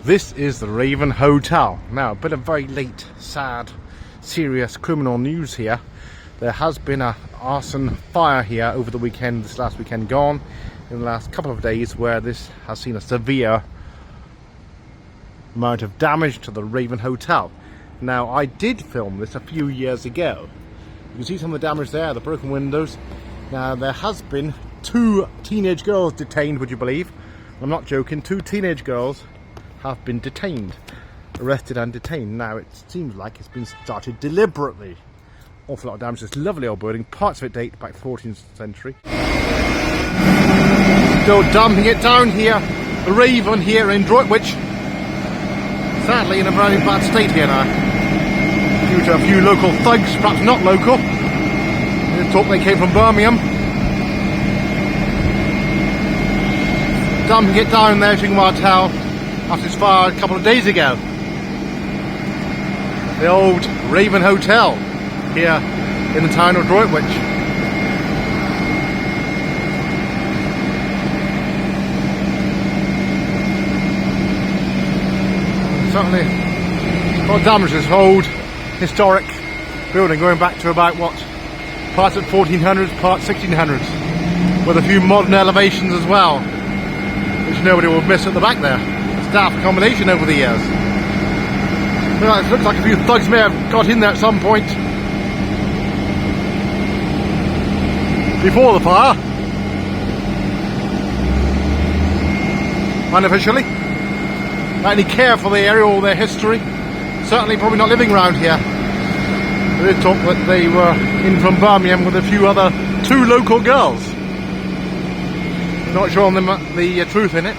This is the Raven Hotel. Now, a bit of very late, sad, serious criminal news here. There has been an arson fire here over the weekend, this last weekend gone, in the last couple of days, where this has seen a severe amount of damage to the Raven Hotel. Now, I did film this a few years ago. You can see some of the damage there, the broken windows. Now, there has been 2 teenage girls detained, would you believe? I'm not joking, 2 teenage girls have been detained, arrested and detained. Now, it seems like it's been started deliberately. Awful lot of damage to this lovely old building. Parts of it date back to the 14th century. Still dumping it down here. The Raven here in Droitwich. Sadly in a very bad state here now. Due to a few local thugs, perhaps not local. They thought they came from Birmingham. Dumping it down there to Hotel after this fire a couple of days ago. The old Raven Hotel here in the town of Droitwich. Certainly a lot of damage to this old historic building, going back to about what, parts of 1400s, parts 1600s, with a few modern elevations as well, which nobody will miss at the back there. Staff accommodation over the years. It looks like a few thugs may have got in there at some point before the fire, unofficially. Not any care for the area or their history. Certainly probably not living around here. They talk that they were in from Birmingham with a few other 2 local girls. Not sure on the truth in it.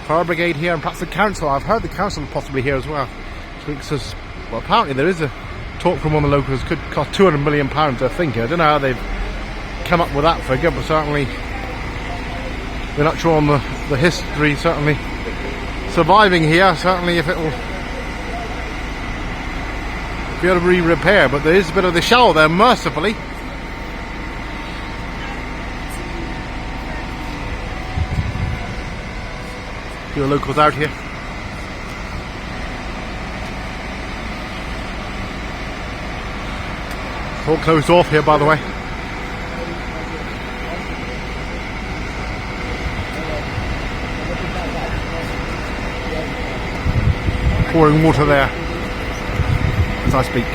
Fire Brigade here, and perhaps the council. I've heard the council possibly here as well. Says, well, apparently there is a talk from one of the locals, could cost £200 million, I think. I don't know how they've come up with that figure, but certainly they're not sure on the history. Certainly surviving here, certainly if it will be able to be repaired, but there is a bit of the shower there, mercifully. A few locals out here. It's all closed off here, by the way. Pouring water there as I speak.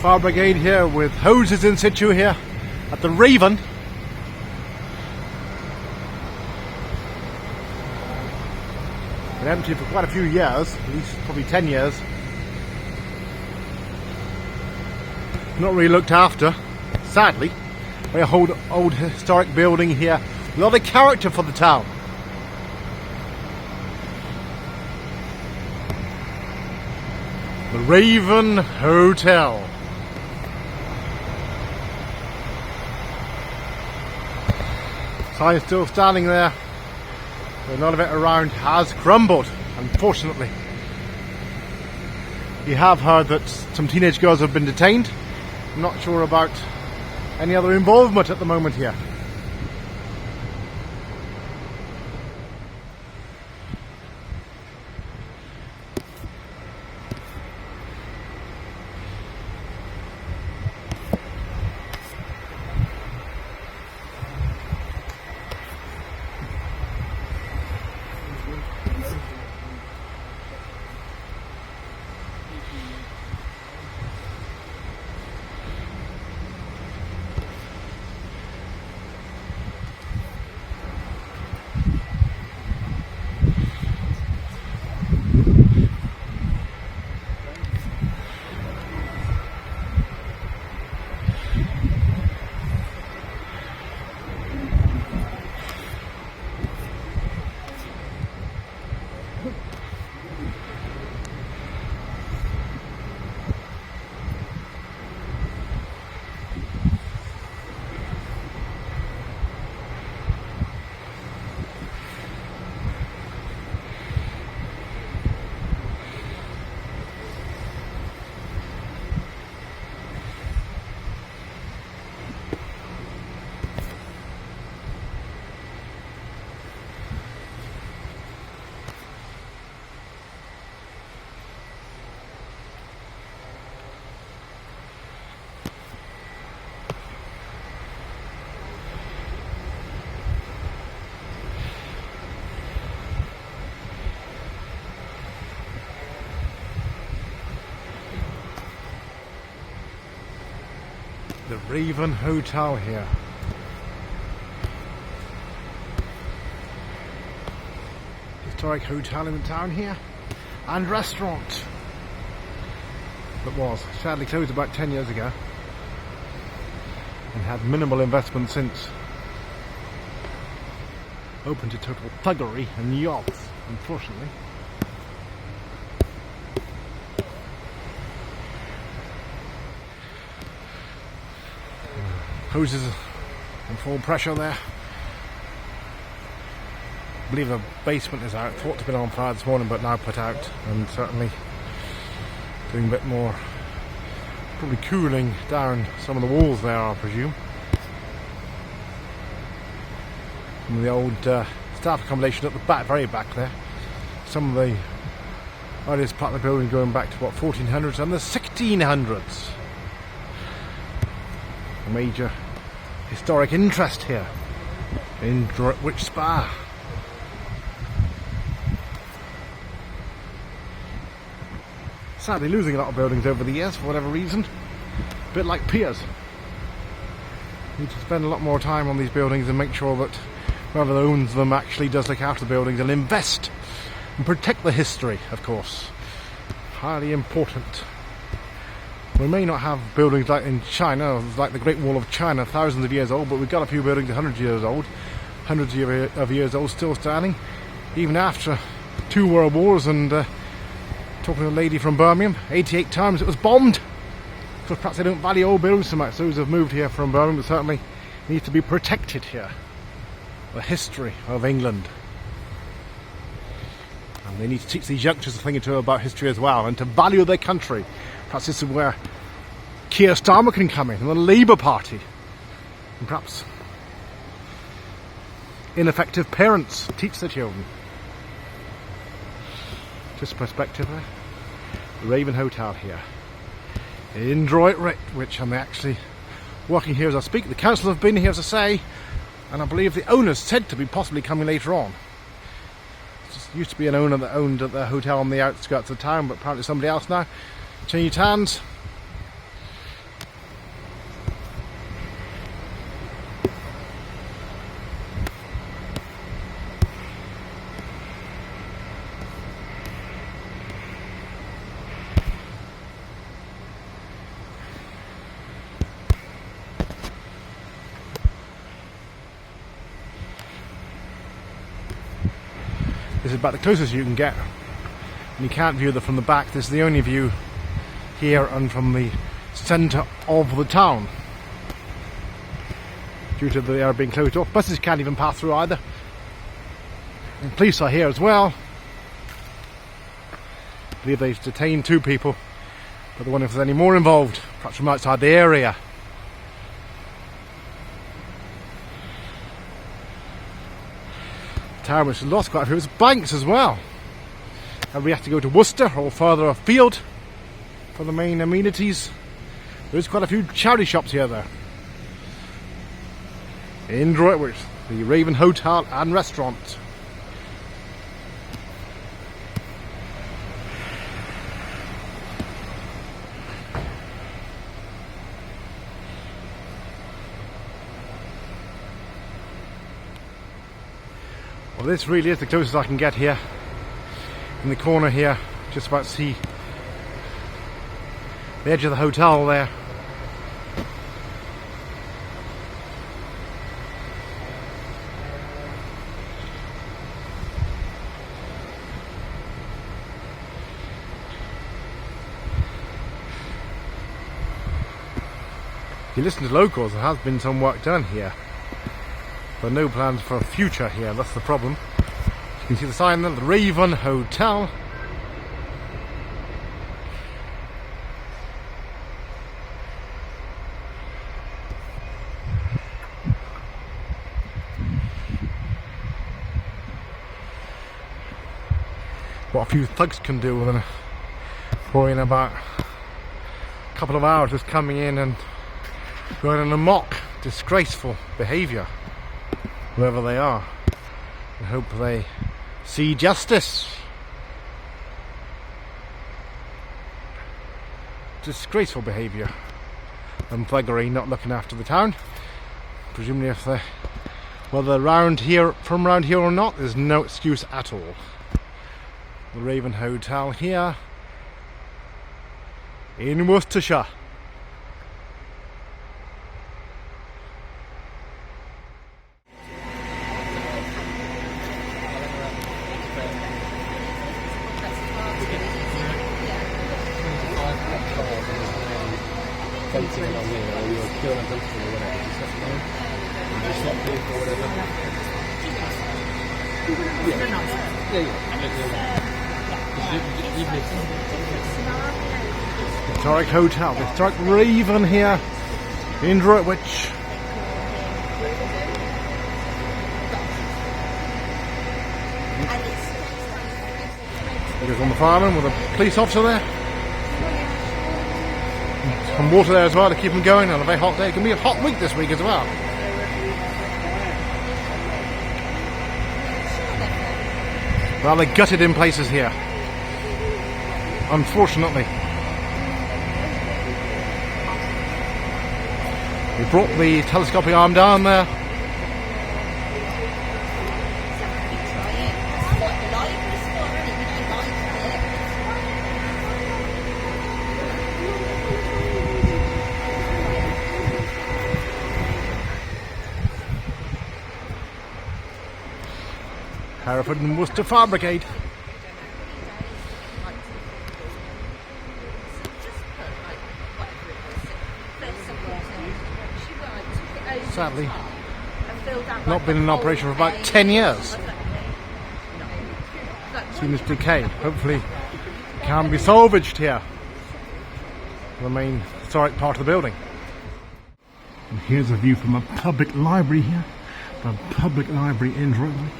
Fire Brigade here with hoses in situ here at the Raven. Been empty for quite a few years, at least probably 10 years. Not really looked after, sadly. Very old historic building here. A lot of character for the town. The Raven Hotel. Sign still standing there. A lot of it around has crumbled, unfortunately. You have heard that some teenage girls have been detained. I'm not sure about any other involvement at the moment here. the Raven Hotel here. Historic hotel in the town here, and restaurant that was sadly closed about 10 years ago and had minimal investment since. Open to total thuggery and yachts, unfortunately. Hoses in full pressure there. I believe the basement is out. Thought to have been on fire this morning, but now put out, and certainly doing a bit more, probably cooling down some of the walls there, I presume. Some of the old staff accommodation at the back, very back there. Some of the earliest part of the building going back to what, 1400s and the 1600s. A major historic interest here in Droitwich Spa. Sadly losing a lot of buildings over the years for whatever reason. A bit like piers. Need to spend a lot more time on these buildings and make sure that whoever owns them actually does look after the buildings and invest and protect the history, of course. Highly important. We may not have buildings like in China, like the Great Wall of China, thousands of years old, but we've got a few buildings 100 years old, hundreds of years old, still standing, even after 2 world wars. And talking to a lady from Birmingham, 88 times it was bombed. So perhaps they don't value old buildings so much. Those who have moved here from Birmingham certainly need to be protected here. The history of England. And they need to teach these youngsters a thing or two about history as well, and to value their country. Perhaps this is where Keir Starmer can come in, and the Labour Party. And perhaps ineffective parents teach their children. Just perspective there. The Raven Hotel here in Droitwich, and they're actually working here as I speak. The council have been here, as I say, and I believe the owner's said to be possibly coming later on. It used to be an owner that owned the hotel on the outskirts of town, but apparently somebody else now. Changed hands. This is about the closest you can get. And you can't view them from the back. This is the only view here and from the centre of the town, due to the area being closed off. Buses can't even pass through either. And police are here as well. I believe they've detained 2 people, but I wonder if there's any more involved, perhaps from outside the area. The town which has lost quite a few its banks as well, and we have to go to Worcester or further afield for the main amenities. There's quite a few charity shops here though. In Droitwich, the Raven Hotel and Restaurant. Well, this really is the closest I can get here. In the corner here, just about to see the edge of the hotel there. If you listen to locals, there has been some work done here, but no plans for a future here. That's the problem. You can see the sign there, the Raven Hotel. What a few thugs can do within in about a couple of hours, just coming in and going on a mock, disgraceful behaviour, whoever they are. I hope they see justice. Disgraceful behaviour. and thuggery not looking after the town. Presumably if they're whether around here from around here or not, there's no excuse at all. The Raven Hotel here in Worcestershire. Historic hotel, the historic Raven here in Droitwich. There's on the fireman with a police officer there. Some water there as well to keep them going on a very hot day. It can be a hot week this week as well. Rather gutted in places here, unfortunately. We brought the telescopic arm down there. Hereford and Worcester Fire Brigade. Sadly, not been in operation for about 10 years. Seen its decay. Hopefully, it can be salvaged here. The main historic part of the building. And here's a view from a public library here. A public library in Droitwich.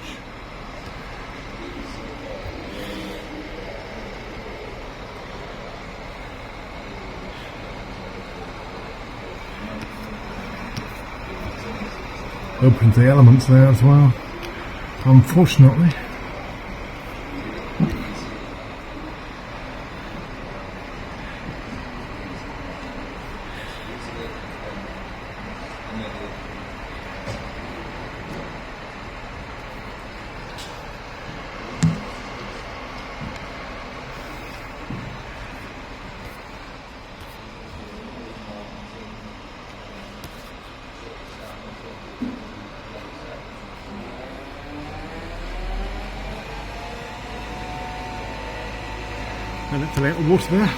Open to the elements there as well, unfortunately. And it's a little water there.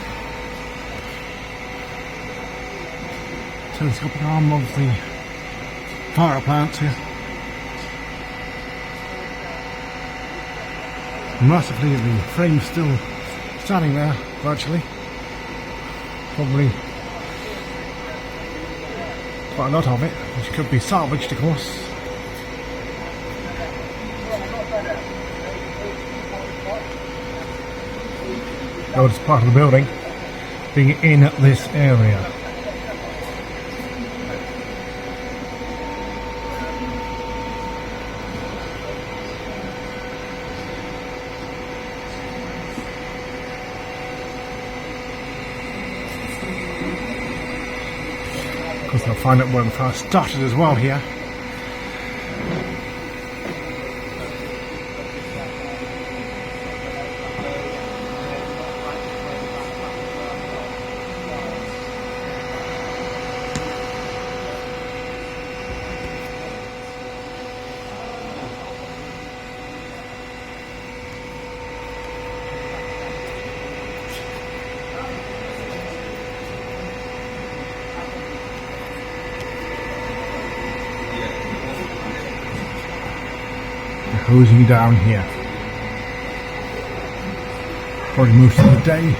Telescopic arm of the fire plant here. Mercifully, the frame's still standing there, virtually. Probably quite a lot of it, which could be salvaged, of course. It's part of the building being in this area. Of course, they'll find out where the fire started as well here. Hosing down here. Probably most of the day.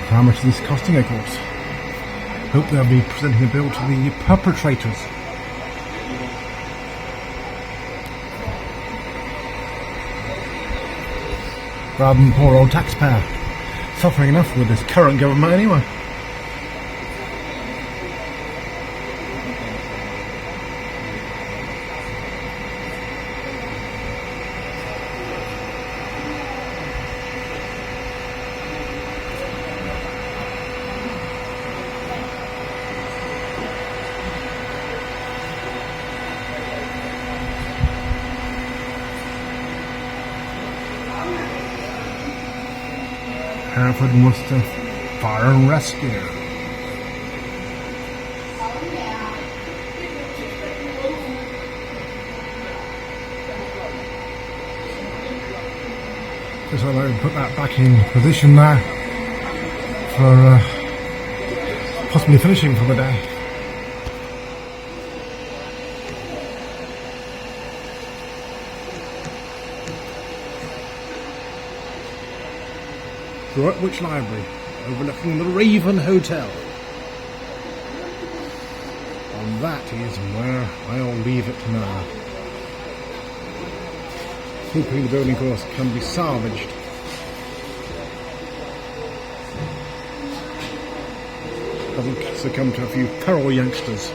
How much is this costing, of course? Hope they'll be presenting a bill to the perpetrators. Rather than poor old taxpayer. Suffering enough with this current government anyway. Hereford and Worcester Fire and Rescue. Just so I can put that back in position now for possibly finishing for the day. Droitwich Library, overlooking the Raven Hotel. And that is where I'll leave it now. Hopefully the building course can be salvaged. Doesn't succumb to a few feral youngsters.